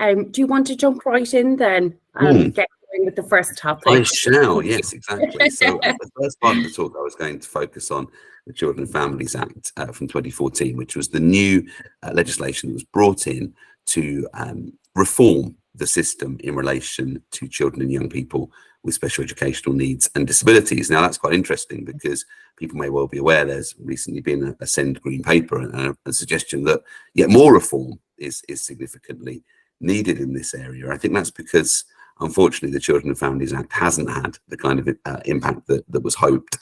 Do you want to jump right in then and get going with the first topic? I shall, yes, exactly. So the first part of the talk, I was going to focus on the Children and Families Act from 2014, which was the new legislation that was brought in to reform the system in relation to children and young people with special educational needs and disabilities. Now, that's quite interesting because people may well be aware there's recently been a Send Green paper and a suggestion that yet more reform is significantly needed in this area. I think that's because, unfortunately, the Children and Families Act hasn't had the kind of impact that was hoped.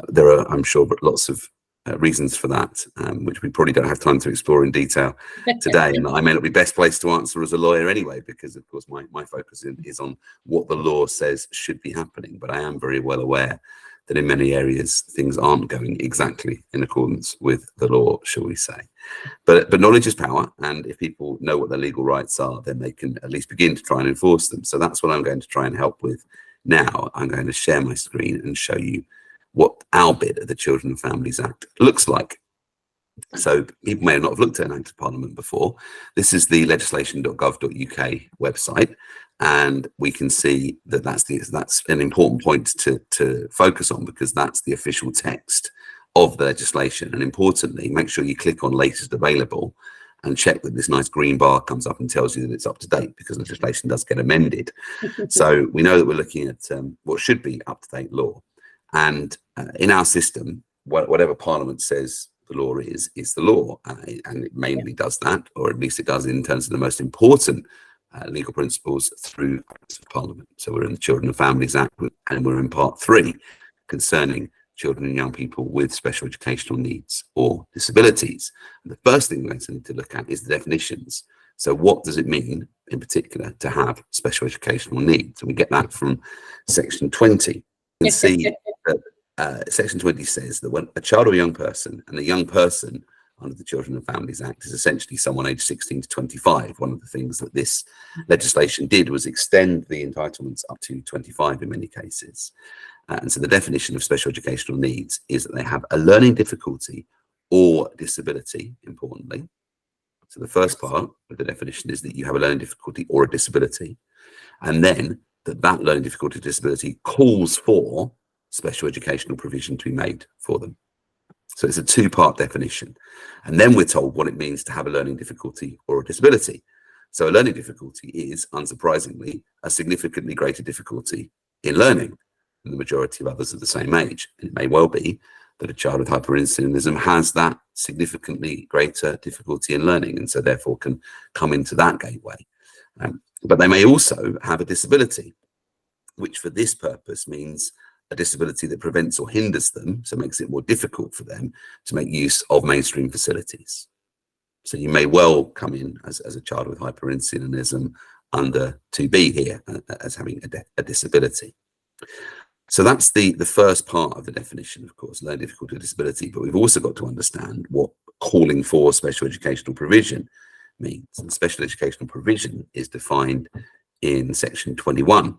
There are, I'm sure, lots of reasons for that, which we probably don't have time to explore in detail today, and I may not be best placed to answer as a lawyer anyway, because of course my focus is on what the law says should be happening. But I am very well aware that in many areas things aren't going exactly in accordance with the law, shall we say. But knowledge is power, and if people know what their legal rights are, then they can at least begin to try and enforce them. So that's what I'm going to try and help with now. I'm going to share my screen and show you what our bit of the Children and Families Act looks like. So people may not have looked at an Act of Parliament before. This is the legislation.gov.uk website, and we can see that that's an important point to focus on, because that's the official text of the legislation. And importantly, make sure you click on latest available and check that this nice green bar comes up and tells you that it's up to date, because legislation does get amended. So we know that we're looking at what should be up-to-date law. And in our system, whatever Parliament says the law is the law, and it mainly does that, or at least it does in terms of the most important legal principles through Parliament. So we're in the Children and Families Act, and we're in Part 3 concerning children and young people with special educational needs or disabilities. And the first thing we're going to need to look at is the definitions. So what does it mean in particular to have special educational needs? And we get that from Section 20. You can see that Section 20 says that when a child or young person, and a young person under the Children and Families Act is essentially someone aged 16 to 25. One of the things that this legislation did was extend the entitlements up to 25 in many cases. And so the definition of special educational needs is that they have a learning difficulty or disability, importantly. So the first part of the definition is that you have a learning difficulty or a disability, and then that learning difficulty or disability calls for special educational provision to be made for them. So it's a two-part definition. And then we're told what it means to have a learning difficulty or a disability. So a learning difficulty is, unsurprisingly, a significantly greater difficulty in learning than the majority of others of the same age. And it may well be that a child with hyperinsulinism has that significantly greater difficulty in learning, and so therefore can come into that gateway. But they may also have a disability, which for this purpose means a disability that prevents or hinders them, so makes it more difficult for them to make use of mainstream facilities. So you may well come in as a child with hyperinsulinism under 2B here as having a disability. So that's the first part of the definition, of course, learning difficulty or disability. But we've also got to understand what calling for special educational provision means. And special educational provision is defined in Section 21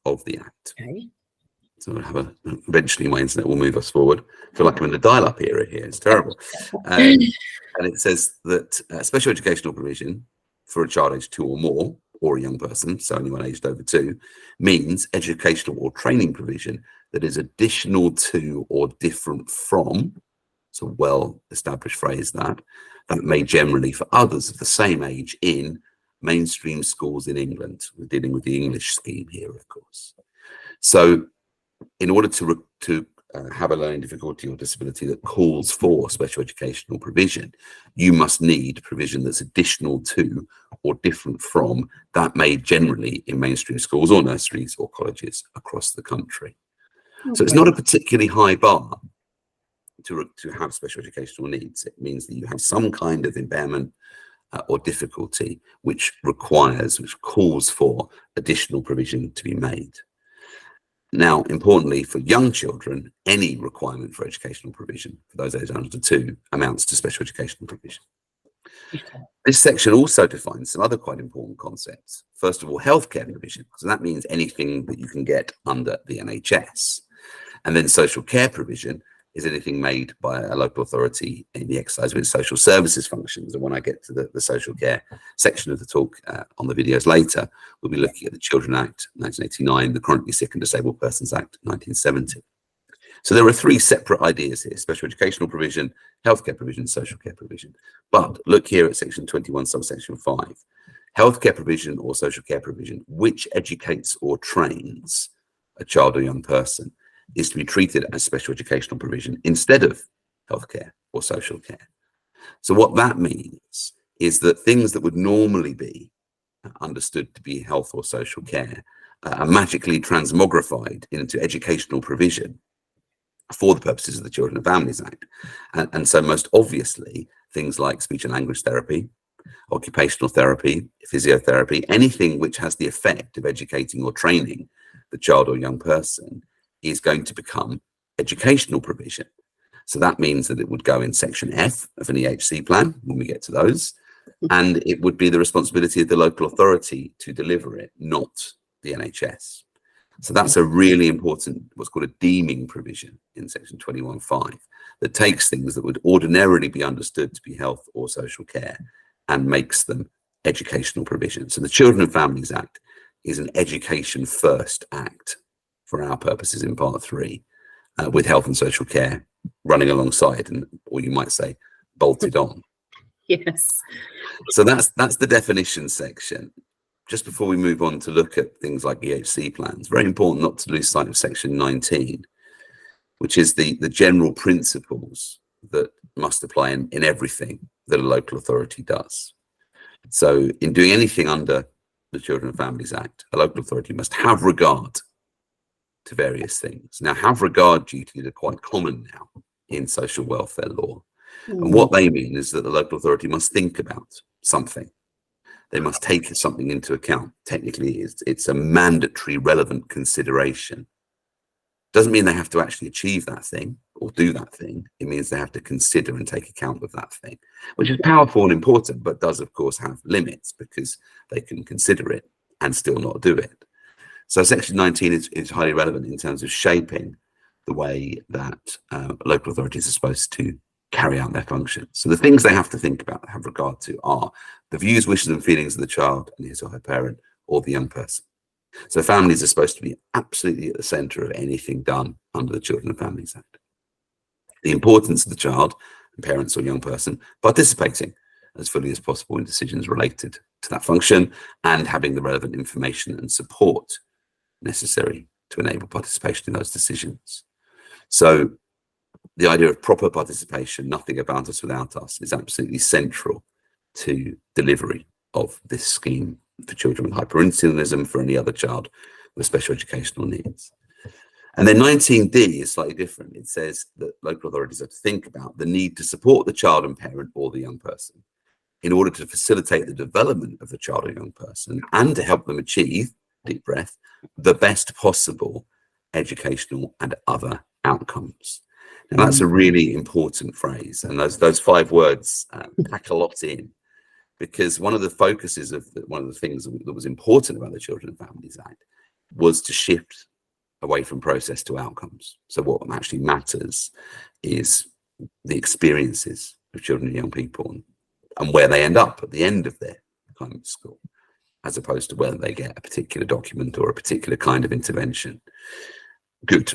of the Act. Okay. So I'll have eventually my internet will move us forward. I feel like I'm in the dial-up era here. It's terrible. And it says that special educational provision for a child aged 2 or more, or a young person, so anyone aged over 2, means educational or training provision that is additional to or different from, it's a well-established phrase that may generally for others of the same age in mainstream schools in England. We're dealing with the English scheme here, of course. So in order to have a learning difficulty or disability that calls for special educational provision, you must need provision that's additional to or different from that made generally in mainstream schools or nurseries or colleges across the country. Okay. So it's not a particularly high bar to have special educational needs. It means that you have some kind of impairment or difficulty which calls for additional provision to be made. Now, importantly, for young children, any requirement for educational provision for those aged under 2 amounts to special educational provision. Okay. This section also defines some other quite important concepts. First of all, healthcare provision. So that means anything that you can get under the NHS. And then social care provision is anything made by a local authority in the exercise of its social services functions. And when I get to the social care section of the talk on the videos later, we'll be looking at the Children Act 1989, the Chronically Sick and Disabled Persons Act 1970. So there are three separate ideas here: special educational provision, healthcare provision, social care provision. But look here at section 21, subsection 5. Healthcare provision or social care provision, which educates or trains a child or young person, is to be treated as special educational provision instead of healthcare or social care. So what that means is that things that would normally be understood to be health or social care are magically transmogrified into educational provision for the purposes of the Children and Families Act. And so most obviously, things like speech and language therapy, occupational therapy, physiotherapy, anything which has the effect of educating or training the child or young person is going to become educational provision. So that means that it would go in section F of an EHC plan when we get to those, and it would be the responsibility of the local authority to deliver it, not the NHS. So that's a really important, what's called a deeming provision in section 21.5, that takes things that would ordinarily be understood to be health or social care and makes them educational provision. So the Children and Families Act is an education first act for our purposes in part 3, with health and social care running alongside, and or you might say bolted on. Yes. So that's the definition section. Just before we move on to look at things like EHC plans, very important not to lose sight of section 19, which is the general principles that must apply in everything that a local authority does. So in doing anything under the Children and Families Act, a local authority must have regard to various things. Now, have regard duties are quite common now in social welfare law. And what they mean is that the local authority must think about something. They must take something into account. Technically, it's a mandatory relevant consideration. Doesn't mean they have to actually achieve that thing or do that thing. It means they have to consider and take account of that thing, which is powerful and important, but does, of course, have limits because they can consider it and still not do it. So section 19 is highly relevant in terms of shaping the way that local authorities are supposed to carry out their functions. So the things they have to think about, have regard to, are the views, wishes and feelings of the child and his or her parent or the young person. So families are supposed to be absolutely at the centre of anything done under the Children and Families Act. The importance of the child and parents or young person participating as fully as possible in decisions related to that function and having the relevant information and support necessary to enable participation in those decisions. So the idea of proper participation, nothing about us without us, is absolutely central to delivery of this scheme for children with hyperinsulinism, for any other child with special educational needs. And then 19D is slightly different. It says that local authorities have to think about the need to support the child and parent or the young person in order to facilitate the development of the child or young person and to help them achieve, deep breath, the best possible educational and other outcomes. Now that's a really important phrase, and those 5 words pack a lot in, because one of the focuses of one of the things that was important about the Children and Families Act was to shift away from process to outcomes. So what actually matters is the experiences of children and young people and where they end up at the end of their time at school, as opposed to whether they get a particular document or a particular kind of intervention. Good.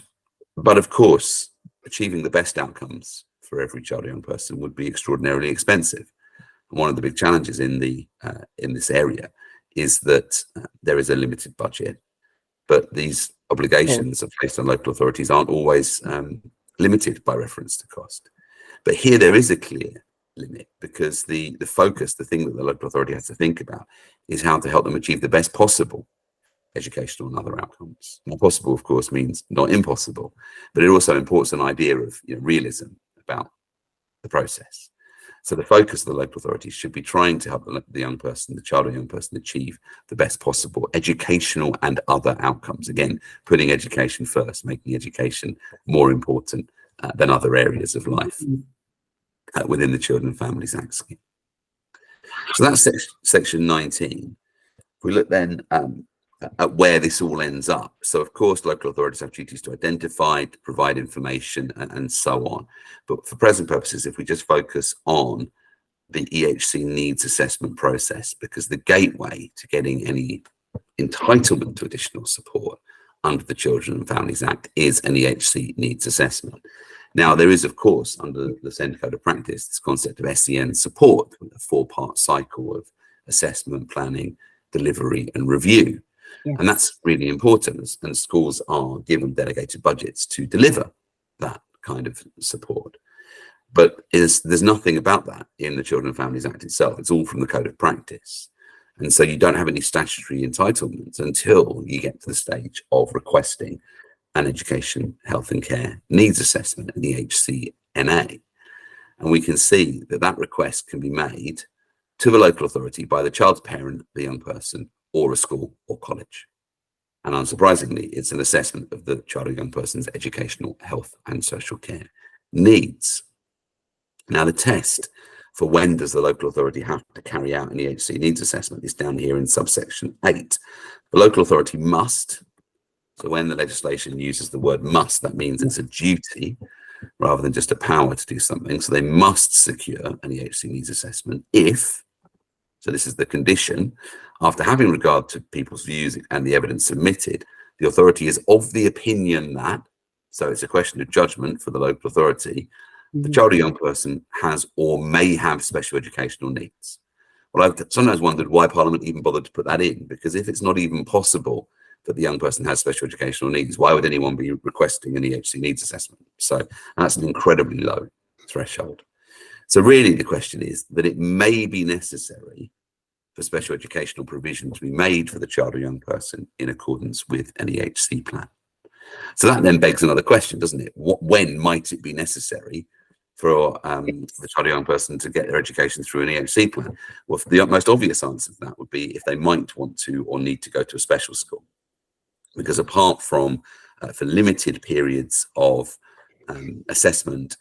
But of course, achieving the best outcomes for every child or young person would be extraordinarily expensive. And one of the big challenges in this area is that there is a limited budget, but these obligations are placed on local authorities aren't always limited by reference to cost. But here there is a clear limit, because the focus, the thing that the local authority has to think about, is how to help them achieve the best possible educational and other outcomes. More possible, of course, means not impossible, but it also imports an idea of realism about the process. So the focus of the local authorities should be trying to help the young person, the child or young person, achieve the best possible educational and other outcomes. Again, putting education first, making education more important than other areas of life within the Children and Families Act scheme. So that's section 19. If we look then at where this all ends up. So, of course, local authorities have duties to identify, to provide information, and so on. But for present purposes, if we just focus on the EHC needs assessment process, because the gateway to getting any entitlement to additional support under the Children and Families Act is an EHC needs assessment. Now, there is, of course, under the SEND Code of Practice, this concept of SEN support, a 4-part cycle of assessment, planning, delivery, and review. Yes. And that's really important, and schools are given delegated budgets to deliver that kind of support. But there's nothing about that in the Children and Families Act itself. It's all from the Code of Practice. And so you don't have any statutory entitlements until you get to the stage of requesting an education, health and care needs assessment, an EHCNA. And we can see that that request can be made to the local authority by the child's parent, the young person, or a school or college. And unsurprisingly, it's an assessment of the child or young person's educational, health and social care needs. Now, the test for when does the local authority have to carry out an EHC needs assessment is down here in subsection 8. The local authority must, so when the legislation uses the word must, that means it's a duty rather than just a power to do something. So they must secure an EHC needs assessment if, so this is the condition, after having regard to people's views and the evidence submitted, the authority is of the opinion that, so it's a question of judgment for the local authority, the child or young person has or may have special educational needs. Well, I've sometimes wondered why Parliament even bothered to put that in, because if it's not even possible that the young person has special educational needs, why would anyone be requesting an EHC needs assessment? So that's an incredibly low threshold. So really the question is that it may be necessary for special educational provision to be made for the child or young person in accordance with an EHC plan. So that then begs another question, doesn't it? When might it be necessary for the child or young person to get their education through an EHC plan? Well, the most obvious answer to that would be if they might want to or need to go to a special school. Because apart from for limited periods of assessment,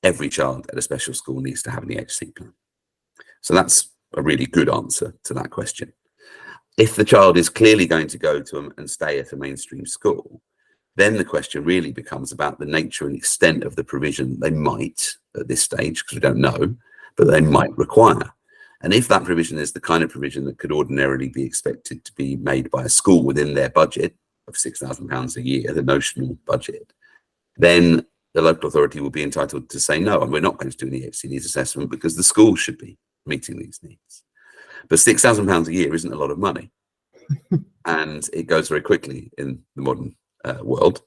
every child at a special school needs to have an EHC plan. So that's a really good answer to that question. If the child is clearly going to go to and stay at a mainstream school, then the question really becomes about the nature and extent of the provision they might, at this stage, because we don't know, but they might require. And if that provision is the kind of provision that could ordinarily be expected to be made by a school within their budget of £6,000 a year, the notional budget, then the local authority will be entitled to say no, and we're not going to do an EHC needs assessment because the school should be meeting these needs. But £6,000 a year isn't a lot of money, and it goes very quickly in the modern world.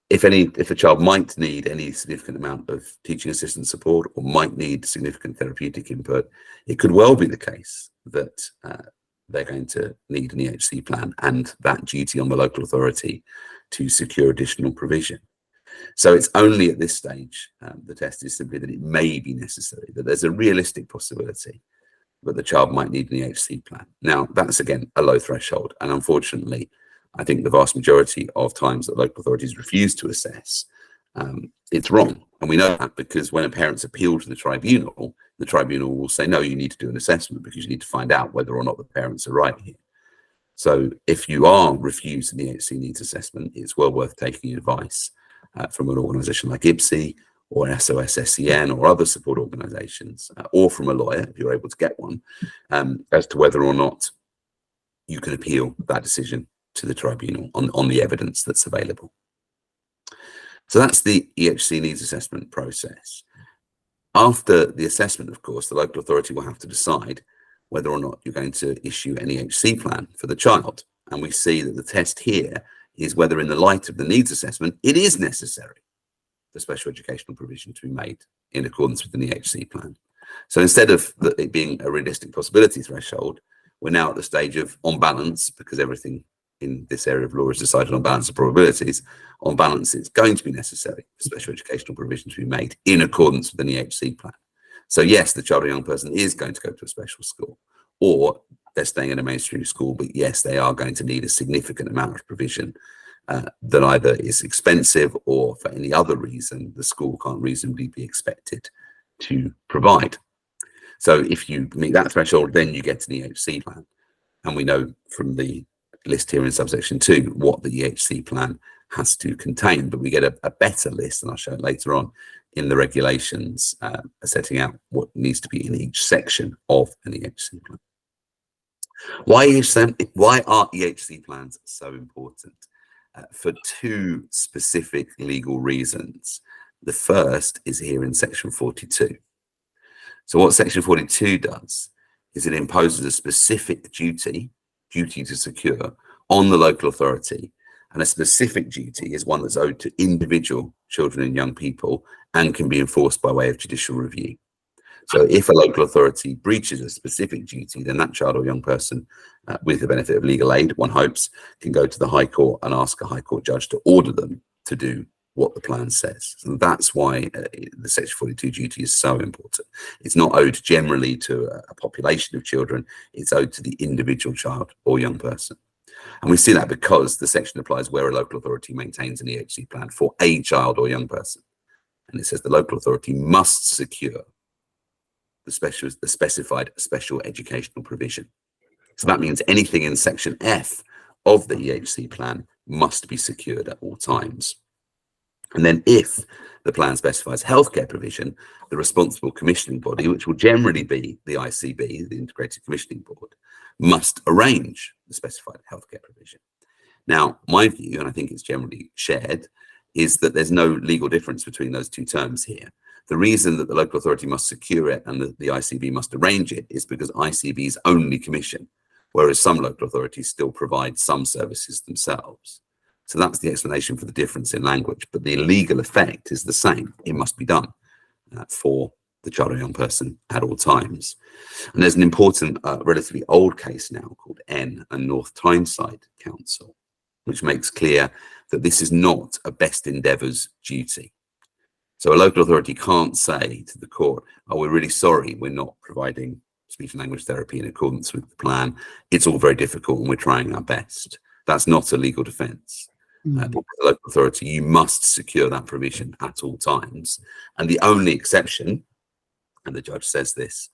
If a child might need any significant amount of teaching assistant support or might need significant therapeutic input, it could well be the case that they're going to need an EHC plan and that duty on the local authority to secure additional provision. So it's only at this stage, the test is simply that it may be necessary, that there's a realistic possibility that the child might need an EHC plan. Now, that's again a low threshold, and unfortunately, I think the vast majority of times that local authorities refuse to assess, it's wrong. And we know that because when a parent's appealed to the tribunal will say, no, you need to do an assessment because you need to find out whether or not the parents are right here. So if you are refused an EHC needs assessment, it's well worth taking advice from an organisation like IPSI or SOS SEN or other support organisations, or from a lawyer, if you're able to get one, as to whether or not you can appeal that decision to the tribunal on the evidence that's available. So that's the EHC needs assessment process. After the assessment, of course, the local authority will have to decide whether or not you're going to issue an EHC plan for the child. And we see that the test here is whether in the light of the needs assessment, it is necessary for special educational provision to be made in accordance with an EHC plan. So instead of it being a realistic possibility threshold, we're now at the stage of on balance, because everything in this area of law is decided on balance of probabilities. On balance, it's going to be necessary for special educational provision to be made in accordance with an EHC plan. So yes, the child or young person is going to go to a special school, or they're staying in a mainstream school, but yes, they are going to need a significant amount of provision that either is expensive or for any other reason the school can't reasonably be expected to provide. So if you meet that threshold, then you get an EHC plan. And we know from the list here in subsection 2 what the EHC plan has to contain, but we get a better list, and I'll show it later on in the regulations, setting out what needs to be in each section of an EHC plan. Why are EHC plans so important? For two specific legal reasons. The first is here in section 42. So what section 42 does is it imposes a specific duty to secure on the local authority, and a specific duty is one that's owed to individual children and young people and can be enforced by way of judicial review. So if a local authority breaches a specific duty, then that child or young person, with the benefit of legal aid, one hopes, can go to the High Court and ask a High Court judge to order them to do what the plan says. So that's why the Section 42 duty is so important. It's not owed generally to a population of children, it's owed to the individual child or young person. And we see that because the section applies where a local authority maintains an EHC plan for a child or young person. And it says the local authority must secure the specified special educational provision. So that means anything in section F of the EHC plan must be secured at all times. And then if the plan specifies healthcare provision, the responsible commissioning body, which will generally be the ICB, the Integrated Commissioning Board, must arrange the specified healthcare provision. Now, my view, and I think it's generally shared, is that there's no legal difference between those two terms here. The reason that the local authority must secure it and the ICB must arrange it is because ICBs only commission, whereas some local authorities still provide some services themselves. So that's the explanation for the difference in language, but the legal effect is the same. It must be done for the child or young person at all times. And there's an important, relatively old case now called N and North Tyneside Council, which makes clear that this is not a best endeavours duty. So a local authority can't say to the court, oh, we're really sorry, we're not providing speech and language therapy in accordance with the plan. It's all very difficult and we're trying our best. That's not a legal defence. The local authority, you must secure that provision at all times. And the only exception, and the judge says this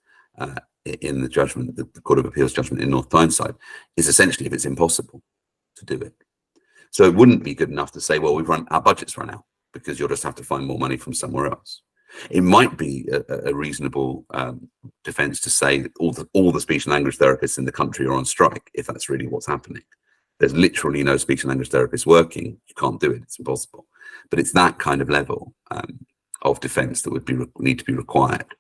in the judgment, the Court of Appeals judgment in North Tyneside, is essentially if it's impossible to do it. So it wouldn't be good enough to say, well, our budget's run out, because you'll just have to find more money from somewhere else. It might be a reasonable defence to say that all the speech and language therapists in the country are on strike, if that's really what's happening. There's literally no speech and language therapists working. You can't do it. It's impossible. But it's that kind of level of defence that would need to be required.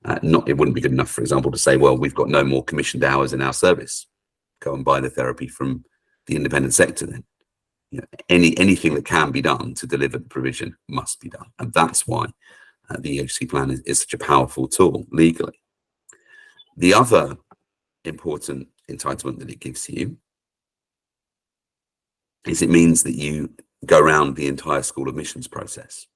It wouldn't be good enough, for example, to say, well, we've got no more commissioned hours in our service. Go and buy the therapy from the independent sector then. You know, anything that can be done to deliver the provision must be done. And that's why the EHC plan is such a powerful tool legally. The other important entitlement that it gives you is it means that you go around the entire school admissions process,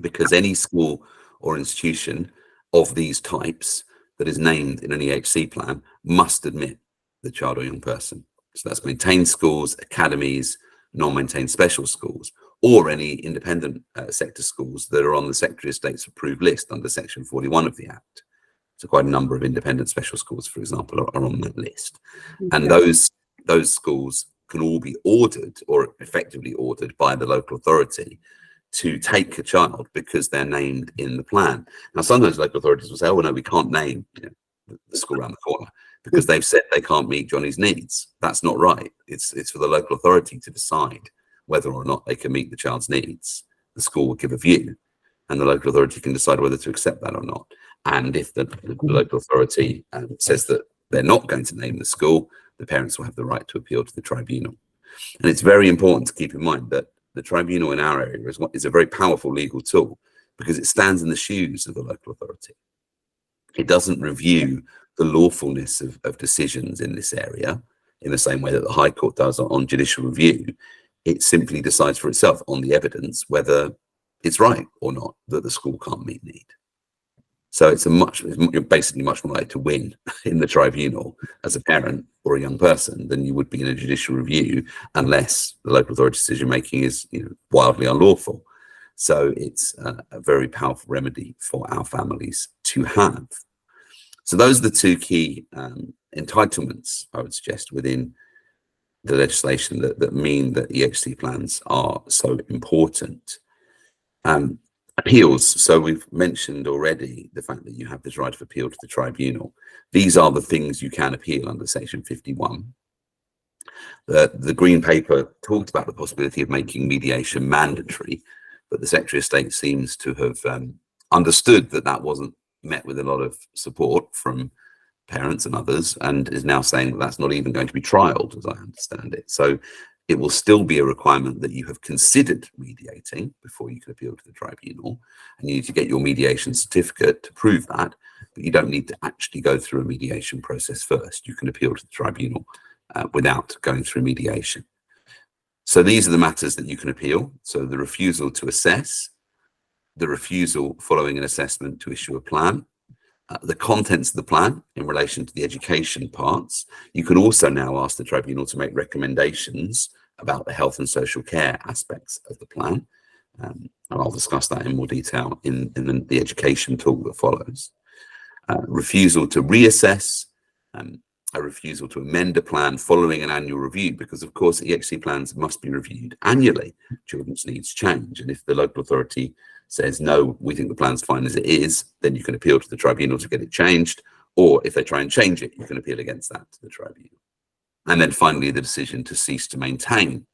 because any school or institution of these types that is named in an EHC plan must admit the child or young person. So that's maintained schools, academies, non-maintained special schools, or any independent sector schools that are on the Secretary of State's approved list under Section 41 of the Act. So quite a number of independent special schools, for example, are on that list. Okay. And those schools can all be ordered or effectively ordered by the local authority to take a child because they're named in the plan. Now, sometimes local authorities will say, oh, no, we can't name the school around the corner because they've said they can't meet Johnny's needs. That's not right. It's for the local authority to decide whether or not they can meet the child's needs. The school will give a view and the local authority can decide whether to accept that or not. And if the local authority says that they're not going to name the school, the parents will have the right to appeal to the tribunal. And it's very important to keep in mind that the tribunal in our area is a very powerful legal tool because it stands in the shoes of the local authority. It doesn't review the lawfulness of decisions in this area in the same way that the High Court does on judicial review. It simply decides for itself on the evidence whether it's right or not that the school can't meet need. So you're basically much more likely to win in the tribunal as a parent or a young person than you would be in a judicial review, unless the local authority decision making is wildly unlawful. So it's a very powerful remedy for our families to have. So those are the two key entitlements I would suggest within the legislation that mean that EHC plans are so important. Appeals. So we've mentioned already the fact that you have this right of appeal to the tribunal. These are the things you can appeal under Section 51. The Green Paper talked about the possibility of making mediation mandatory, but the Secretary of State seems to have understood that that wasn't met with a lot of support from parents and others, and is now saying that that's not even going to be trialed, as I understand it. So it will still be a requirement that you have considered mediating before you can appeal to the tribunal, and you need to get your mediation certificate to prove that, but you don't need to actually go through a mediation process first. You can appeal to the tribunal without going through mediation. So these are the matters that you can appeal. So the refusal to assess, the refusal following an assessment to issue a plan, the contents of the plan in relation to the education parts. You can also now ask the tribunal to make recommendations about the health and social care aspects of the plan. And I'll discuss that in more detail in the education talk that follows. Refusal to reassess, a refusal to amend a plan following an annual review, because of course EHC plans must be reviewed annually. Children's needs change, and if the local authority says no, we think the plan's fine as it is, then you can appeal to the tribunal to get it changed, or if they try and change it, you can appeal against that to the tribunal. And then finally, the decision to cease to maintain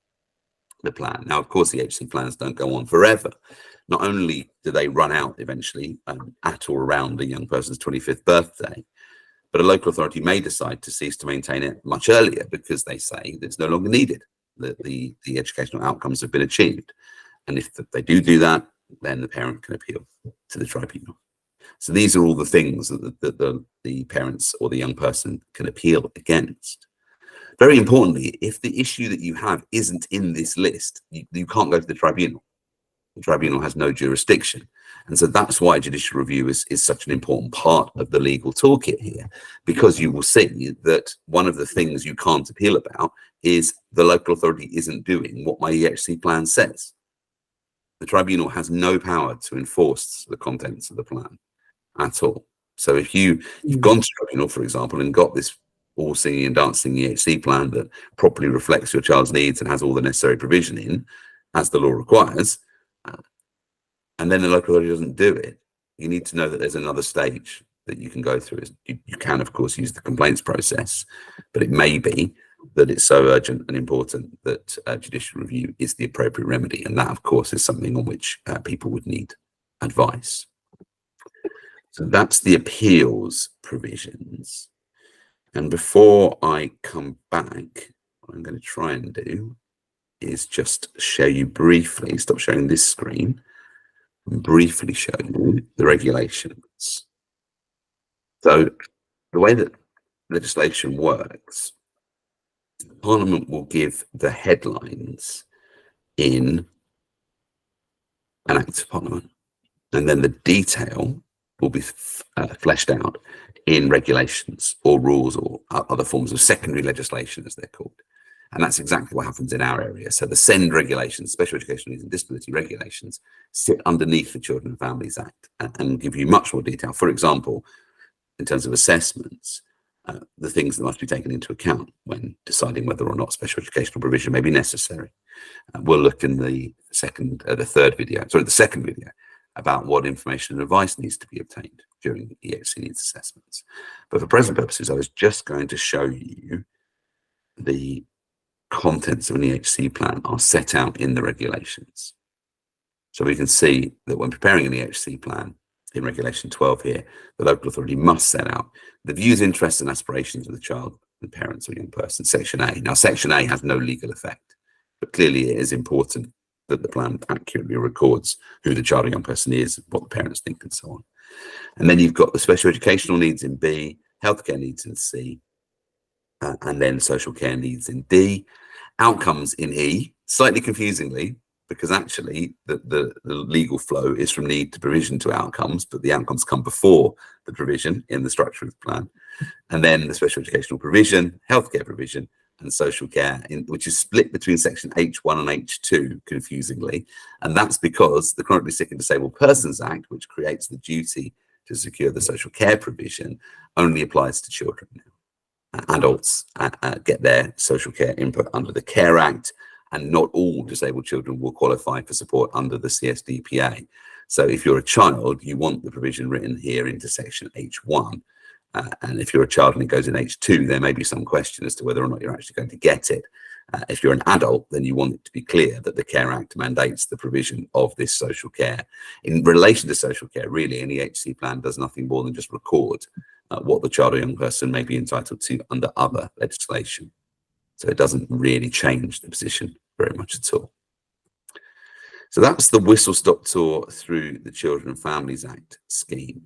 the plan. Now, of course, the EHC plans don't go on forever. Not only do they run out eventually at or around a young person's 25th birthday, but a local authority may decide to cease to maintain it much earlier because they say that it's no longer needed, that the educational outcomes have been achieved. And if they do that, then the parent can appeal to the tribunal. So these are all the things that the parents or the young person can appeal against. Very importantly, if the issue that you have isn't in this list, you can't go to the tribunal. The tribunal has no jurisdiction. And so that's why judicial review is such an important part of the legal toolkit here, because you will see that one of the things you can't appeal about is the local authority isn't doing what my EHC plan says. The tribunal has no power to enforce the contents of the plan at all. So if you've gone to tribunal, for example, and got this all singing and dancing EHC plan that properly reflects your child's needs and has all the necessary provision in, as the law requires, and then the local authority doesn't do it, you need to know that there's another stage that you can go through. You can, of course, use the complaints process, but it may be that it's so urgent and important that judicial review is the appropriate remedy. And that, of course, is something on which people would need advice. So that's the appeals provisions. And before I come back, what I'm going to try and do is just show you briefly, stop sharing this screen, and briefly show you the regulations. So the way that legislation works, Parliament will give the headlines in an Act of Parliament, and then the detail will be fleshed out in regulations or rules or other forms of secondary legislation, as they're called. And that's exactly what happens in our area. So the SEND regulations, Special Educational Needs and Disability regulations, sit underneath the Children and Families Act and give you much more detail. For example, in terms of assessments, the things that must be taken into account when deciding whether or not special educational provision may be necessary. We'll look in the second video about what information and advice needs to be obtained during EHC needs assessments. But for present purposes, I was just going to show you the contents of an EHC plan are set out in the regulations. So we can see that when preparing an EHC plan, in Regulation 12 here, the local authority must set out the views, interests and aspirations of the child, the parents or young person, Section A. Now, Section A has no legal effect, but clearly it is important that the plan accurately records who the child or young person is, what the parents think and so on. And then you've got the special educational needs in B, healthcare needs in C, and then social care needs in D, outcomes in E, slightly confusingly, because actually the legal flow is from need to provision to outcomes, but the outcomes come before the provision in the structure of the plan. And then the special educational provision, healthcare provision, and social care, which is split between Section H1 and H2, confusingly. And that's because the Chronically Sick and Disabled Persons Act, which creates the duty to secure the social care provision, only applies to children now. adults get their social care input under the Care Act, and not all disabled children will qualify for support under the CSDPA. So if you're a child, you want the provision written here into section H1. And if you're a child and it goes in H2, there may be some question as to whether or not you're actually going to get it. If you're an adult, then you want it to be clear that the Care Act mandates the provision of this social care. In relation to social care, really, an EHC plan does nothing more than just record what the child or young person may be entitled to under other legislation. So it doesn't really change the position very much at all. So that's the whistle-stop tour through the Children and Families Act scheme.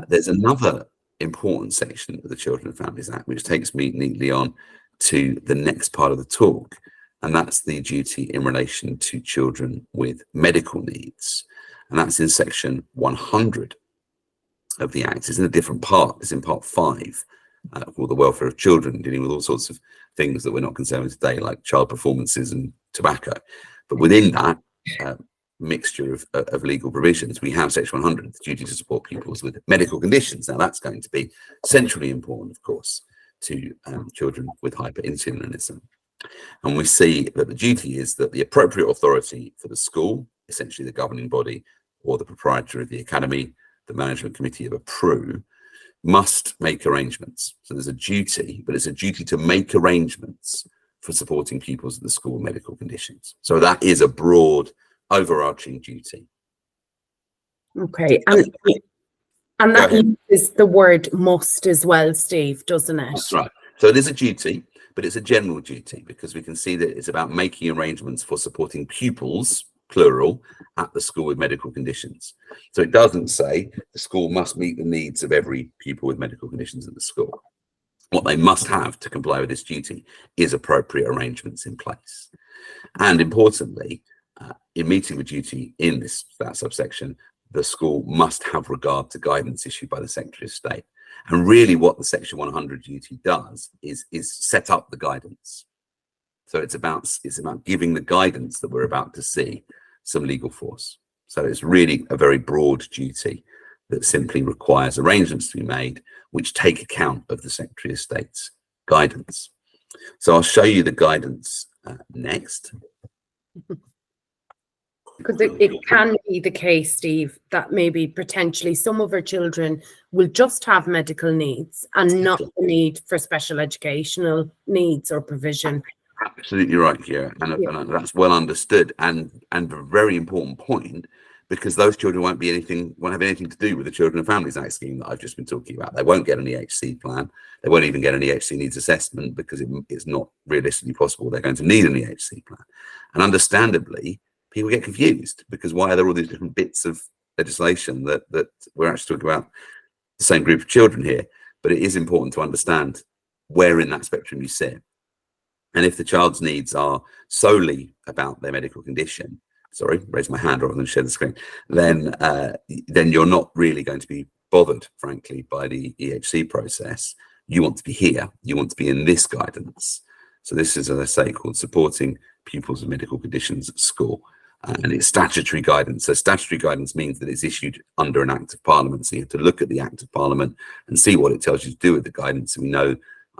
There's another important section of the Children and Families Act which takes me neatly on to the next part of the talk, and that's the duty in relation to children with medical needs, and that's in section 100 of the Act. It's in a different part. It's in part 5 called the welfare of children, dealing with all sorts of things that we're not concerned with today, like child performances and tobacco. But within that mixture of legal provisions, we have section 100, the duty to support pupils with medical conditions. Now that's going to be centrally important, of course, to children with hyperinsulinism. And we see that the duty is that the appropriate authority for the school, essentially the governing body or the proprietor of the academy, the management committee of a PRU, must make arrangements. So there's a duty, but it's a duty to make arrangements for supporting pupils at the school with medical conditions. So that is a broad, overarching duty. Okay, and that uses the word must as well, Steve, doesn't it? That's right. So it is a duty, but it's a general duty, because we can see that it's about making arrangements for supporting pupils, plural, at the school with medical conditions. So it doesn't say the school must meet the needs of every pupil with medical conditions at the school. What they must have to comply with this duty is appropriate arrangements in place. And importantly, in meeting the duty in that subsection, the school must have regard to guidance issued by the Secretary of State. And really what the section 100 duty does is set up the guidance. So it's about giving the guidance that we're about to see some legal force. So it's really a very broad duty that simply requires arrangements to be made which take account of the Secretary of State's guidance. So I'll show you the guidance next. Because it can be the case, Steve, that maybe potentially some of our children will just have medical needs and not the need for special educational needs or provision. Absolutely right, Kira, and that's well understood, and a very important point, because those children won't have anything to do with the Children and Families Act scheme that I've just been talking about. They won't get an EHC plan. They won't even get an EHC needs assessment, because it's not realistically possible they're going to need an EHC plan. And understandably, people get confused, because why are there all these different bits of legislation that we're actually talking about the same group of children here? But it is important to understand where in that spectrum you sit. And if the child's needs are solely about their medical condition, sorry, raise my hand rather than share the screen, then you're not really going to be bothered, frankly, by the EHC process. You want to be here. You want to be in this guidance. So this is, as I say, called Supporting Pupils with Medical Conditions at School. And it's statutory guidance. So statutory guidance means that it's issued under an Act of Parliament. So you have to look at the Act of Parliament and see what it tells you to do with the guidance. And we know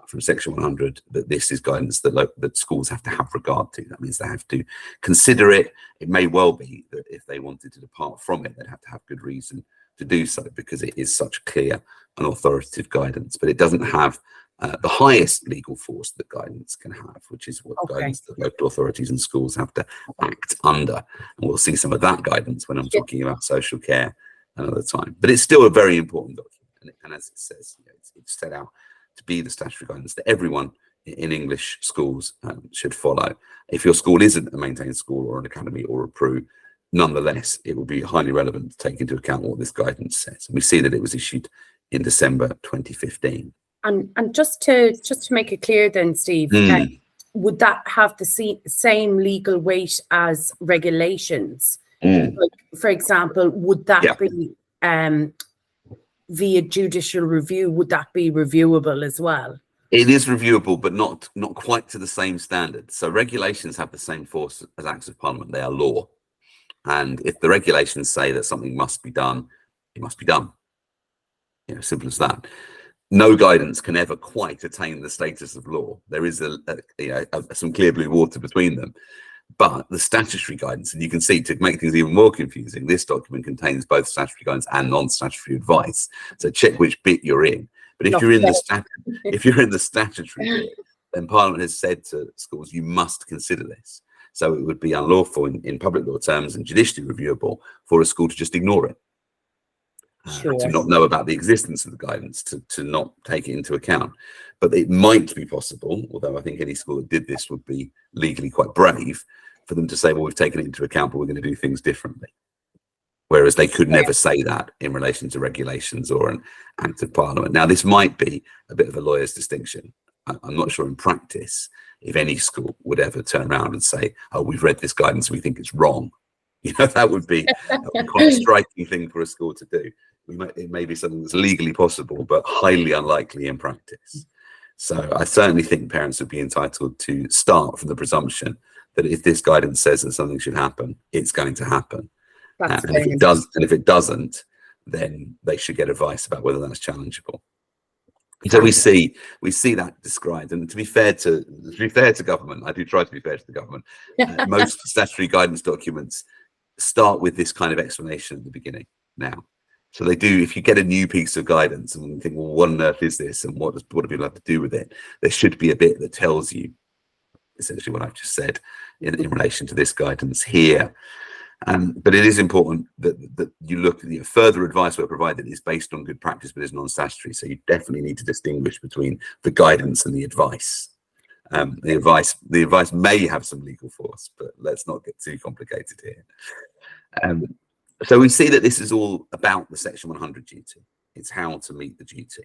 from section 100 that this is guidance that schools have to have regard to. That means they have to consider it. It may well be that if they wanted to depart from it, they'd have to have good reason to do so, because it is such clear and authoritative guidance. But it doesn't have the highest legal force that guidance can have, which is what guidance that local authorities and schools have to act under. And we'll see some of that guidance when I'm talking about social care another time. But it's still a very important document. And as it says, it's set out to be the statutory guidance that everyone in English schools should follow. If your school isn't a maintained school or an academy or a PRU, nonetheless, it will be highly relevant to take into account what this guidance says. And we see that it was issued in December 2015. And just to make it clear then, Steve, would that have the same legal weight as regulations? Like, for example, would that be via judicial review? Would that be reviewable as well? It is reviewable, but not quite to the same standard. So regulations have the same force as Acts of Parliament. They are law. And if the regulations say that something must be done, it must be done. Simple as that. no guidance can ever quite attain the status of law. There is some clear blue water between them. But the statutory guidance, and you can see, to make things even more confusing, this document contains both statutory guidance and non-statutory advice. So check which bit you're in. But if you're in the statutory bit, then Parliament has said to schools, you must consider this. So it would be unlawful in public law terms and judicially reviewable for a school to just ignore it, to not know about the existence of the guidance, to not take it into account. But it might be possible, although I think any school that did this would be legally quite brave, for them to say, well, we've taken it into account, but we're going to do things differently. Whereas they could never say that in relation to regulations or an act of Parliament. Now, this might be a bit of a lawyer's distinction. I'm not sure in practice if any school would ever turn around and say, oh, we've read this guidance, we think it's wrong. You know, that would be quite a striking thing for a school to do. It may be something that's legally possible, but highly unlikely in practice. So I certainly think parents would be entitled to start from the presumption that if this guidance says that something should happen, it's going to happen. And if it doesn't, then they should get advice about whether that's challengeable. So we see that described, and to be fair to government, I do try to be fair to the government. Most statutory guidance documents start with this kind of explanation at the beginning. Now, so they do. If you get a new piece of guidance and you think, well, what on earth is this, and what do people have to do with it? There should be a bit that tells you essentially what I've just said in relation to this guidance here. But it is important that you look at the further advice we're provided is based on good practice, but is non-statutory. So you definitely need to distinguish between the guidance and the advice. The advice may have some legal force, but let's not get too complicated here. So we see that this is all about the Section 100 duty. It's how to meet the duty.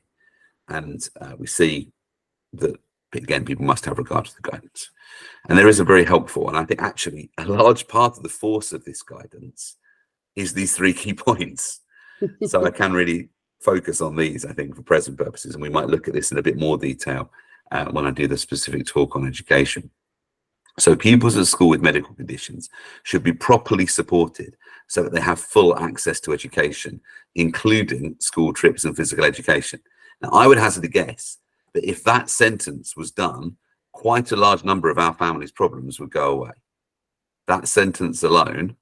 And we see that, again, people must have regard to the guidance. And there is a very helpful, and I think actually a large part of the force of this guidance is these three key points. So I can really focus on these, I think, for present purposes, and we might look at this in a bit more detail when I do the specific talk on education. So pupils at school with medical conditions should be properly supported so that they have full access to education, including school trips and physical education. Now, I would hazard a guess that if that sentence was done, quite a large number of our family's problems would go away. That sentence alone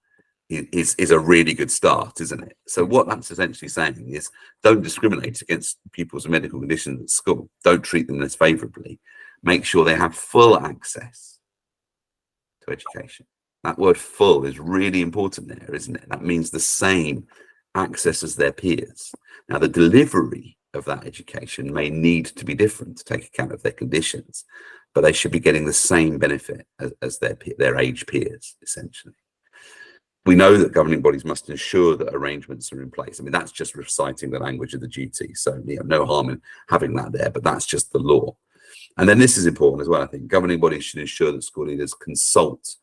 is a really good start, isn't it? So what that's essentially saying is, don't discriminate against pupils with medical conditions at school. Don't treat them less favourably. Make sure they have full access to education. That word full is really important there, isn't it? That means the same access as their peers. Now, the delivery of that education may need to be different to take account of their conditions, but they should be getting the same benefit as their age peers, essentially. We know that governing bodies must ensure that arrangements are in place. I mean, that's just reciting the language of the duty. So, no harm in having that there, but that's just the law. And then this is important as well, I think. Governing bodies should ensure that school leaders consult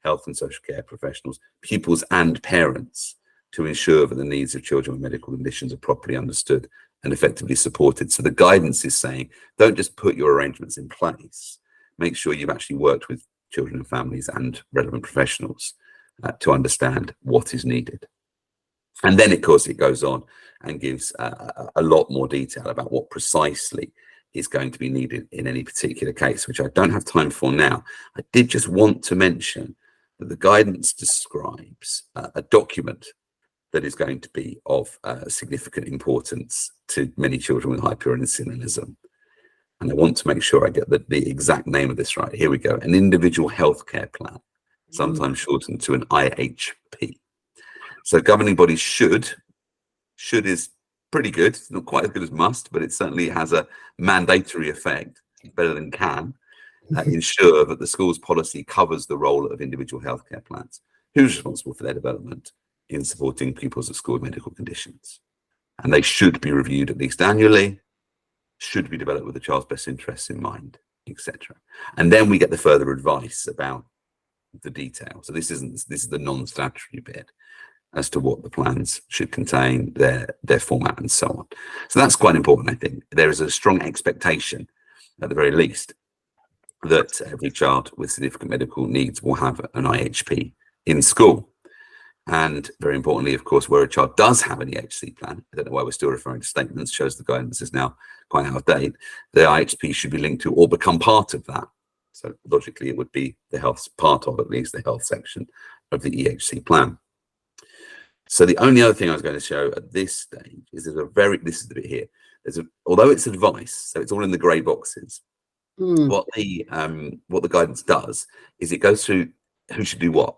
health and social care professionals, pupils and parents to ensure that the needs of children with medical conditions are properly understood and effectively supported. So the guidance is saying, don't just put your arrangements in place. Make sure you've actually worked with children and families and relevant professionals to understand what is needed. And then, of course, it goes on and gives a lot more detail about what precisely is going to be needed in any particular case, which I don't have time for now. I did just want to mention that the guidance describes a document that is going to be of significant importance to many children with hyperinsulinism. And I want to make sure I get the exact name of this right. Here we go. An individual healthcare plan, sometimes shortened to an IHP. So governing bodies should is pretty good. It's not quite as good as must, but it certainly has a mandatory effect, better than can, ensure that the school's policy covers the role of individual healthcare plans. Who's responsible for their development in supporting pupils at school with medical conditions? And they should be reviewed at least annually, should be developed with the child's best interests in mind, etc. And then we get the further advice about the detail. So this is the non-statutory bit as to what the plans should contain, their format, and so on. So that's quite important, I think. There is a strong expectation, at the very least, that every child with significant medical needs will have an IHP in school. And very importantly, of course, where a child does have an EHC plan, I don't know why we're still referring to statements, shows the guidance is now quite out of date, the IHP should be linked to or become part of that. So logically, it would be the health part of, at least, the health section of the EHC plan. So the only other thing I was going to show at this stage is this is the bit here. Although it's advice, so it's all in the grey boxes. What the guidance does is it goes through who should do what.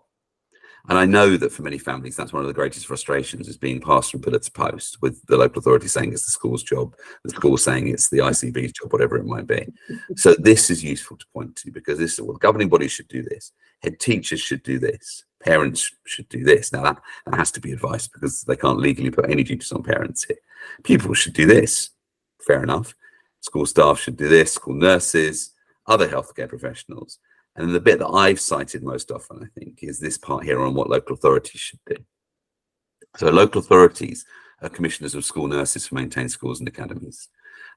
And I know that for many families, that's one of the greatest frustrations, is being passed from pillar to post, with the local authority saying it's the school's job, the school saying it's the ICB's job, whatever it might be. So this is useful to point to, because this is, well, governing bodies should do this, head teachers should do this, parents should do this. Now that has to be advice, because they can't legally put any duties on parents here. Pupils should do this, fair enough. School staff should do this, school nurses, other healthcare professionals. And then the bit that I've cited most often, I think, is this part here on what local authorities should do. So local authorities are commissioners of school nurses for maintained schools and academies.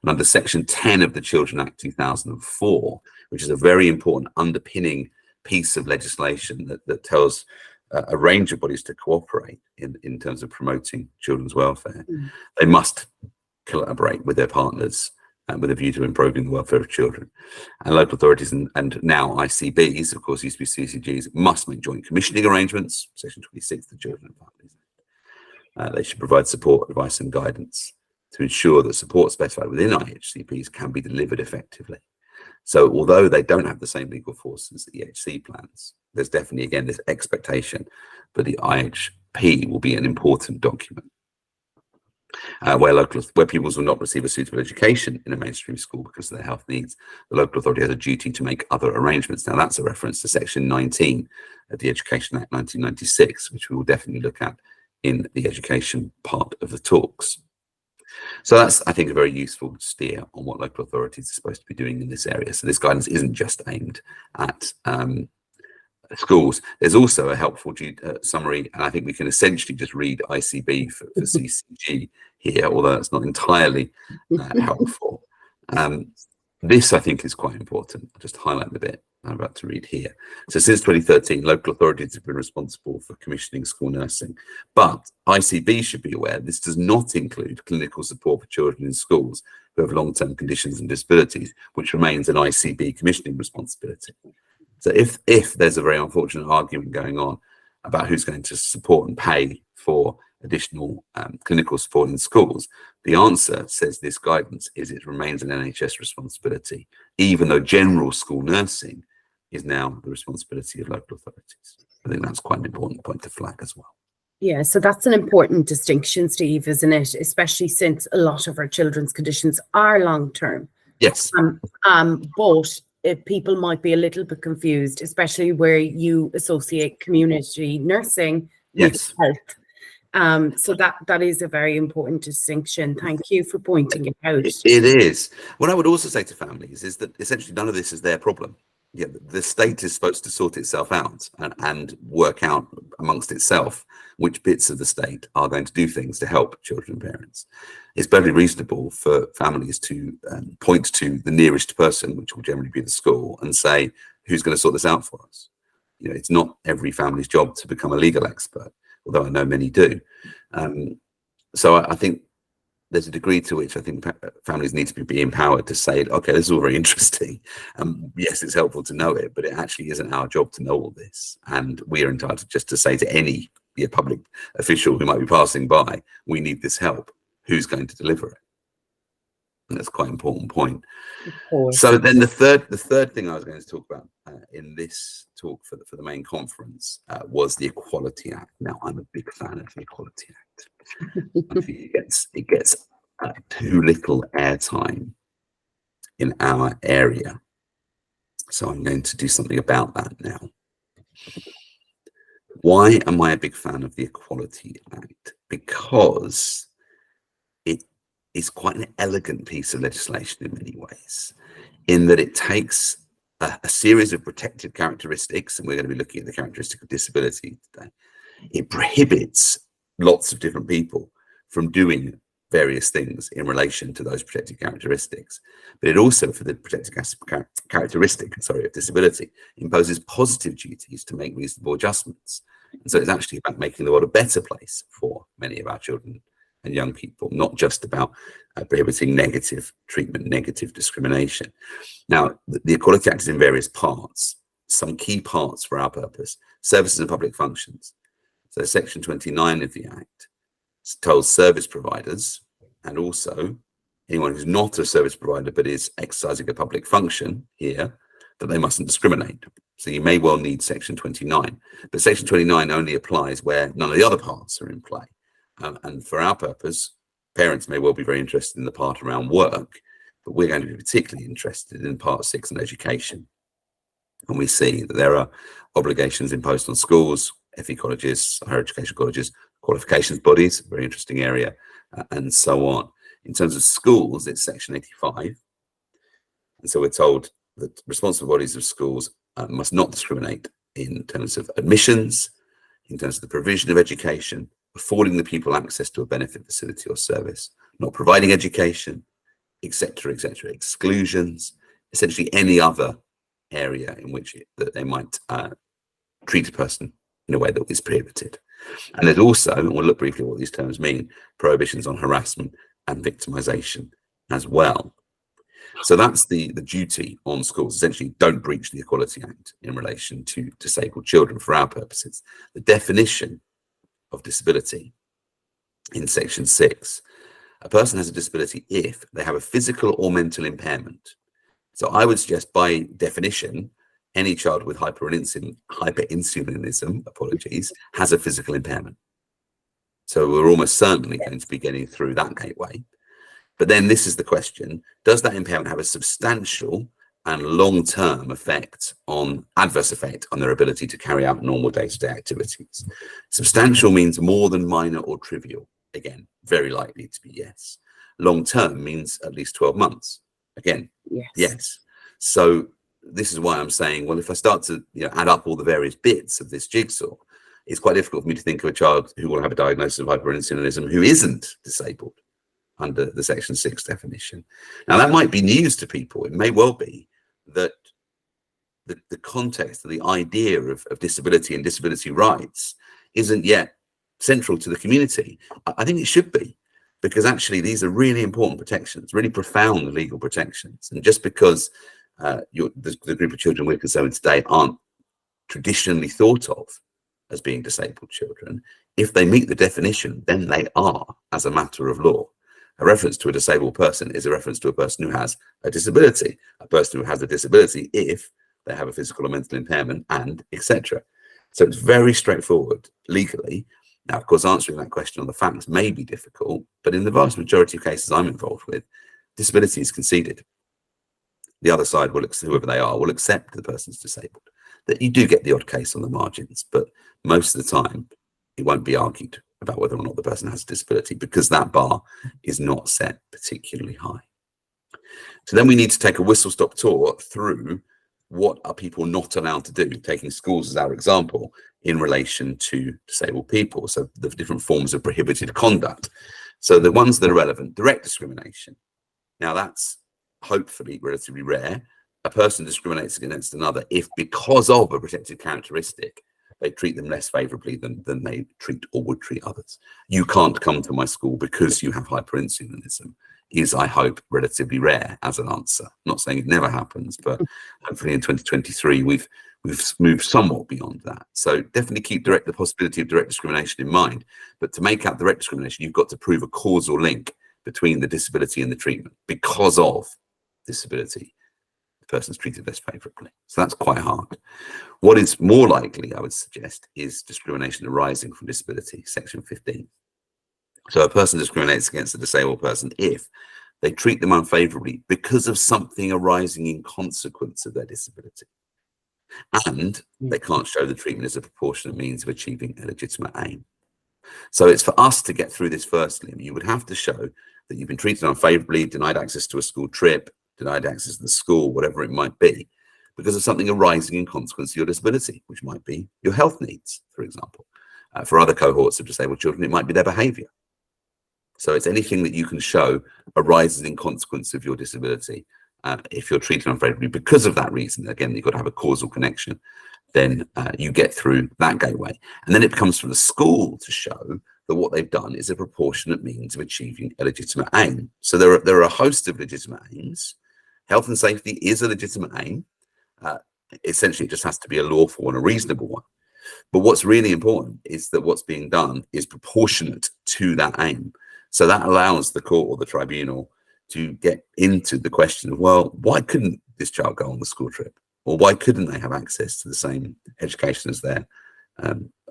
And under Section 10 of the Children Act 2004, which is a very important underpinning piece of legislation that tells a range of bodies to cooperate in terms of promoting children's welfare, they must collaborate with their partners with a view to improving the welfare of children. And local authorities and now ICBs, of course, used to be CCGs, must make joint commissioning arrangements, Section 26 of the Children and Families Act. They should provide support, advice and guidance to ensure that support specified within IHCPs can be delivered effectively. So although they don't have the same legal force as the EHC plans, there's definitely, again, this expectation that the IHP will be an important document. Where pupils will not receive a suitable education in a mainstream school because of their health needs, the local authority has a duty to make other arrangements. Now that's a reference to Section 19 of the Education Act 1996, which we will definitely look at in the education part of the talks. So that's, I think, a very useful steer on what local authorities are supposed to be doing in this area. So this guidance isn't just aimed at schools. There's also a helpful summary, and I think we can essentially just read ICB for CCG here, although that's not entirely helpful. This, I think, is quite important. I'll just highlight the bit I'm about to read here. So since 2013, local authorities have been responsible for commissioning school nursing, but ICB should be aware this does not include clinical support for children in schools who have long-term conditions and disabilities, which remains an ICB commissioning responsibility. So if there's a very unfortunate argument going on about who's going to support and pay for additional clinical support in schools, the answer, says this guidance, is it remains an NHS responsibility, even though general school nursing is now the responsibility of local authorities. I think that's quite an important point to flag as well. Yeah, so that's an important distinction, Steve, isn't it? Especially since a lot of our children's conditions are long-term. Yes. But people might be a little bit confused, especially where you associate community nursing with health. So that is a very important distinction. Thank you for pointing it out. It is. What I would also say to families is that essentially none of this is their problem. Yeah, the state is supposed to sort itself out and work out amongst itself which bits of the state are going to do things to help children and parents. It's perfectly reasonable for families to point to the nearest person, which will generally be the school, and say, who's going to sort this out for us? You know, it's not every family's job to become a legal expert, although I know many do. So I think there's a degree to which I think families need to be empowered to say, okay, this is all very interesting. Yes, it's helpful to know it, but it actually isn't our job to know all this. And we are entitled just to say to any public official who might be passing by, we need this help. Who's going to deliver it? And that's quite an important point. So then the third thing I was going to talk about in this talk for the main conference was the Equality Act. Now, I'm a big fan of the Equality Act. I think it gets too little airtime in our area. So I'm going to do something about that now. Why am I a big fan of the Equality Act? Because it is quite an elegant piece of legislation in many ways, in that it takes a series of protected characteristics, and we're going to be looking at the characteristic of disability today. It prohibits lots of different people from doing various things in relation to those protected characteristics, but it also, for the protected characteristic of disability, imposes positive duties to make reasonable adjustments. And so it's actually about making the world a better place for many of our children and young people, not just about prohibiting negative treatment, negative discrimination. Now, the Equality Act is in various parts. Some key parts for our purpose: services and public functions. So section 29 of the Act tells service providers, and also anyone who's not a service provider but is exercising a public function here, that they mustn't discriminate. So you may well need section 29, but section 29 only applies where none of the other parts are in play. And for our purpose, parents may well be very interested in the part around work, but we're going to be particularly interested in part 6 on education. And we see that there are obligations imposed on schools, FE colleges, higher education colleges, qualifications bodies, very interesting area, and so on. In terms of schools, it's section 85. And so we're told that responsible bodies of schools must not discriminate in terms of admissions, in terms of the provision of education, affording the people access to a benefit, facility or service, not providing education, etc., etc., exclusions, essentially any other area in which that they might treat a person in a way that is prohibited. And there's also, and we'll look briefly at what these terms mean, prohibitions on harassment and victimization as well. So that's the duty on schools. Essentially, don't breach the Equality Act in relation to disabled children for our purposes. The definition of disability in section 6: a person has a disability if they have a physical or mental impairment. So I would suggest, by definition, any child with hyperinsulinism, apologies, has a physical impairment. So we're almost certainly going to be getting through that gateway. But then this is the question: does that impairment have a substantial and long-term adverse effect on their ability to carry out normal day-to-day activities? Substantial means more than minor or trivial. Again, very likely to be yes. Long-term means at least 12 months. Again, yes. So this is why I'm saying, well, if I start to add up all the various bits of this jigsaw, it's quite difficult for me to think of a child who will have a diagnosis of hyperinsulinism who isn't disabled under the section 6 definition. Now, that might be news to people. It may well be that the context of the idea of disability and disability rights isn't yet central to the community. I think it should be, because actually these are really important protections, really profound legal protections. And just because the group of children we're concerned with today aren't traditionally thought of as being disabled children, if they meet the definition, then they are, as a matter of law. A reference to a disabled person is a reference to a person who has a disability. A person who has a disability if they have a physical or mental impairment, and etc. So it's very straightforward legally. Now, of course, answering that question on the facts may be difficult, but in the vast majority of cases I'm involved with, disability is conceded. The other side, whoever they are, will accept the person's disabled. That you do get the odd case on the margins, but most of the time it won't be argued about whether or not the person has a disability, because that bar is not set particularly high. So then we need to take a whistle-stop tour through what are people not allowed to do, taking schools as our example, in relation to disabled people. So the different forms of prohibited conduct. So the ones that are relevant: direct discrimination. Now, that's hopefully relatively rare. A person discriminates against another if, because of a protected characteristic, they treat them less favorably than they treat or would treat others. You can't come to my school because you have hyperinsulinism is, I hope, relatively rare as an answer. I'm not saying it never happens, but hopefully in 2023 we've moved somewhat beyond that. So definitely keep the possibility of direct discrimination in mind. But to make out direct discrimination, you've got to prove a causal link between the disability and the treatment. Because of disability, the person's treated less favorably. So that's quite hard. What is more likely, I would suggest, is discrimination arising from disability, section 15. So a person discriminates against a disabled person if they treat them unfavorably because of something arising in consequence of their disability, and they can't show the treatment as a proportionate means of achieving a legitimate aim. So it's for us to get through this firstly. You would have to show that you've been treated unfavorably, denied access to a school trip, denied access to the school, whatever it might be, because of something arising in consequence of your disability, which might be your health needs, for example. For other cohorts of disabled children, it might be their behaviour. So it's anything that you can show arises in consequence of your disability. If you're treated unfavorably because of that reason, again, you've got to have a causal connection then you get through that gateway. And then it becomes for the school to show that what they've done is a proportionate means of achieving a legitimate aim. So there are a host of legitimate aims. Health and safety is a legitimate aim. Essentially, it just has to be a lawful and a reasonable one. But what's really important is that what's being done is proportionate to that aim. So that allows the court or the tribunal to get into the question of, well, why couldn't this child go on the school trip? Or why couldn't they have access to the same education as their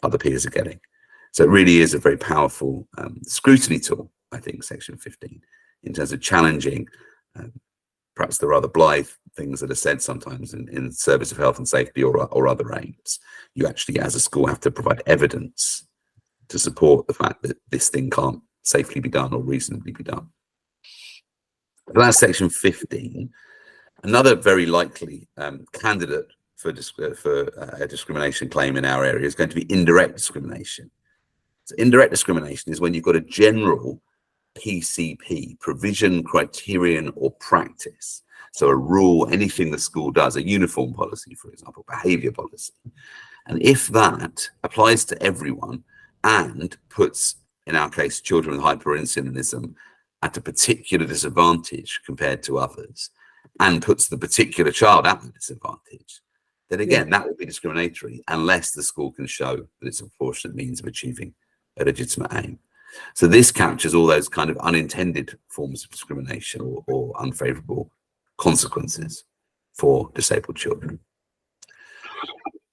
other peers are getting? So it really is a very powerful scrutiny tool, I think, Section 15, in terms of challenging perhaps the rather blithe things that are said sometimes in service of health and safety or other aims. You actually, as a school, have to provide evidence to support the fact that this thing can't safely be done or reasonably be done. So that's Section 15. Another very likely candidate for a discrimination claim in our area is going to be indirect discrimination. So indirect discrimination is when you've got a general PCP, provision, criterion, or practice. So a rule, anything the school does, a uniform policy, for example, behavior policy. And if that applies to everyone and puts, in our case, children with hyperinsulinism at a particular disadvantage compared to others, and puts the particular child at a disadvantage, then again, that will be discriminatory unless the school can show that it's a proportionate means of achieving a legitimate aim. So this captures all those kind of unintended forms of discrimination or unfavorable consequences for disabled children.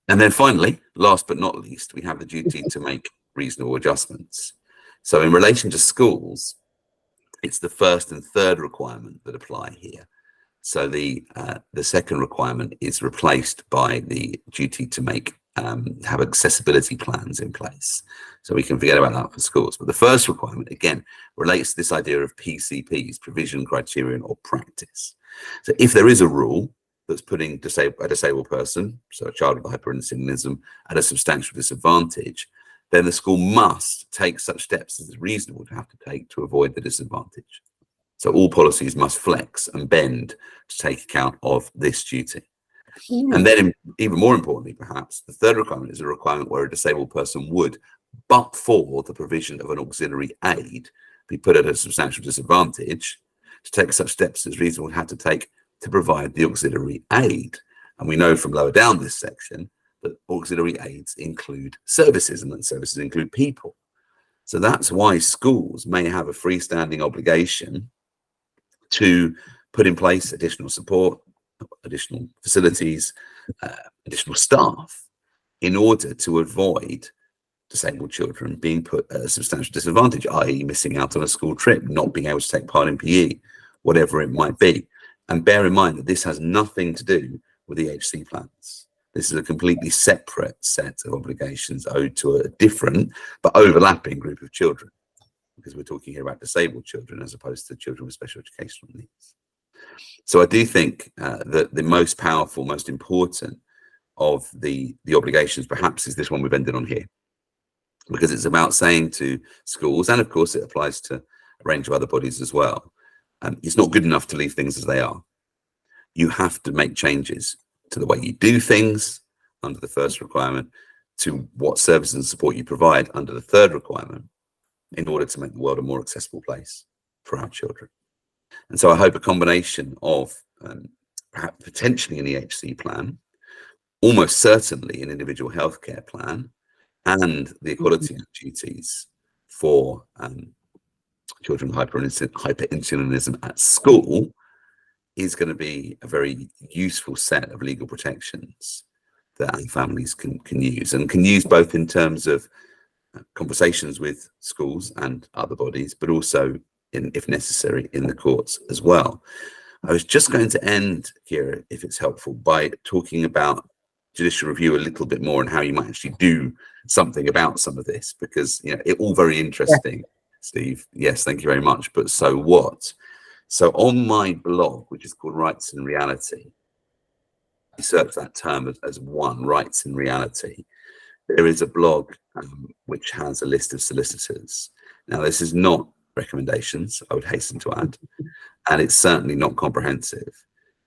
And then finally, last but not least, we have the duty to make reasonable adjustments. So in relation to schools, it's the first and third requirement that apply here. So the second requirement is replaced by the duty to make have accessibility plans in place. So we can forget about that for schools. But the first requirement, again, relates to this idea of PCPs, provision, criterion, or practice. So if there is a rule that's putting a disabled person, so a child with hyperinsulinism, at a substantial disadvantage, then the school must take such steps as is reasonable to have to take to avoid the disadvantage. So all policies must flex and bend to take account of this duty. And then, even more importantly, perhaps, the third requirement is a requirement where a disabled person would, but for the provision of an auxiliary aid, be put at a substantial disadvantage to take such steps as reasonable to have to take to provide the auxiliary aid. And we know from lower down this section that auxiliary aids include services, and that services include people. So that's why schools may have a freestanding obligation to put in place additional support, additional facilities, additional staff in order to avoid disabled children being put at a substantial disadvantage, i.e. missing out on a school trip, not being able to take part in PE, whatever it might be. And bear in mind that this has nothing to do with the HC plans. This is a completely separate set of obligations owed to a different but overlapping group of children, because we're talking here about disabled children as opposed to children with special educational needs. So I do think that the most powerful, most important of the obligations perhaps is this one we've ended on here, because it's about saying to schools, and of course it applies to a range of other bodies as well, it's not good enough to leave things as they are. You have to make changes to the way you do things under the first requirement, to what services and support you provide under the third requirement, in order to make the world a more accessible place for our children. And so I hope a combination of perhaps potentially an EHC plan, almost certainly an individual healthcare plan, and the equality of duties for children with hyperinsulinism at school is going to be a very useful set of legal protections that families can use, and can use both in terms of conversations with schools and other bodies, but also, if necessary, in the courts as well. I was just going to end, Kira, if it's helpful, by talking about judicial review a little bit more and how you might actually do something about some of this, because it's all very interesting. Yeah. Steve, yes, thank you very much. But so what? So on my blog, which is called Rights in Reality, you search that term as one, Rights in Reality. There is a blog which has a list of solicitors. Now, this is not recommendations, I would hasten to add, and it's certainly not comprehensive,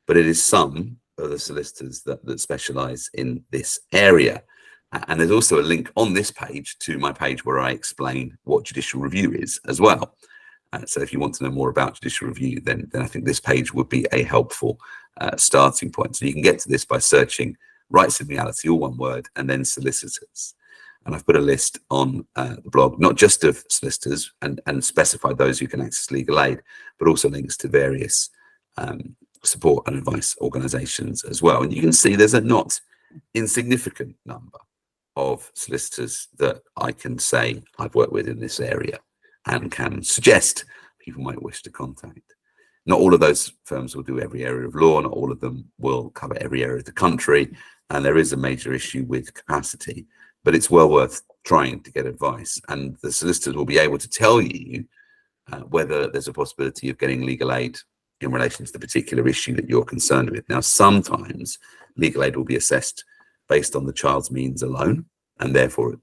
but it is some of the solicitors that specialise in this area. And there's also a link on this page to my page where I explain what judicial review is as well. So if you want to know more about judicial review, then I think this page would be a helpful starting point. So you can get to this by searching Rights in Reality, all one word, and then solicitors. And I've put a list on the blog, not just of solicitors and specified those who can access legal aid, but also links to various support and advice organisations as well. And you can see there's a not insignificant number of solicitors that I can say I've worked with in this area and can suggest people might wish to contact. Not all of those firms will do every area of law, not all of them will cover every area of the country, and there is a major issue with capacity, but it's well worth trying to get advice, and the solicitors will be able to tell you whether there's a possibility of getting legal aid in relation to the particular issue that you're concerned with. Now, sometimes legal aid will be assessed based on the child's means alone, and therefore it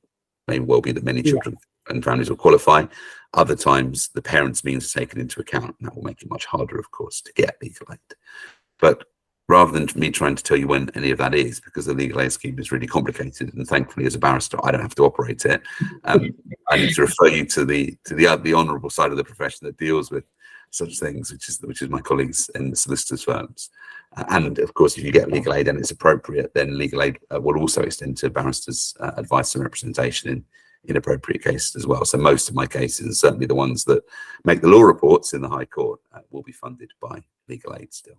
may well be that many children and families will qualify. Other times the parents' means are taken into account, and that will make it much harder, of course, to get legal aid. But rather than me trying to tell you when any of that is, because the legal aid scheme is really complicated, and thankfully as a barrister I don't have to operate it, I need to refer you to the honourable side of the profession that deals with such things, which is my colleagues in the solicitors' firms. And of course, if you get legal aid and it's appropriate, then legal aid will also extend to barristers' advice and representation in appropriate cases as well. So most of my cases, and certainly the ones that make the law reports in the High Court, will be funded by legal aid still.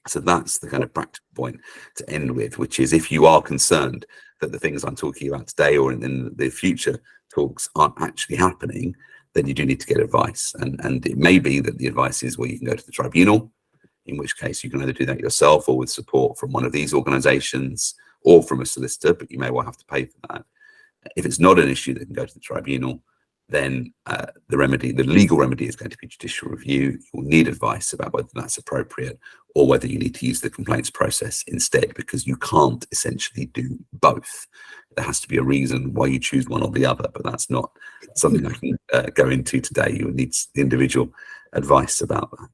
So that's the kind of practical point to end with, which is if you are concerned that the things I'm talking about today or in the future talks aren't actually happening, then you do need to get advice. And it may be that the advice is, well, you can go to the tribunal, in which case you can either do that yourself or with support from one of these organisations or from a solicitor, but you may well have to pay for that. If it's not an issue that can go to the tribunal, then the legal remedy is going to be judicial review. You'll need advice about whether that's appropriate or whether you need to use the complaints process instead, because you can't essentially do both. There has to be a reason why you choose one or the other, but that's not something I can go into today. You will need the individual advice about that.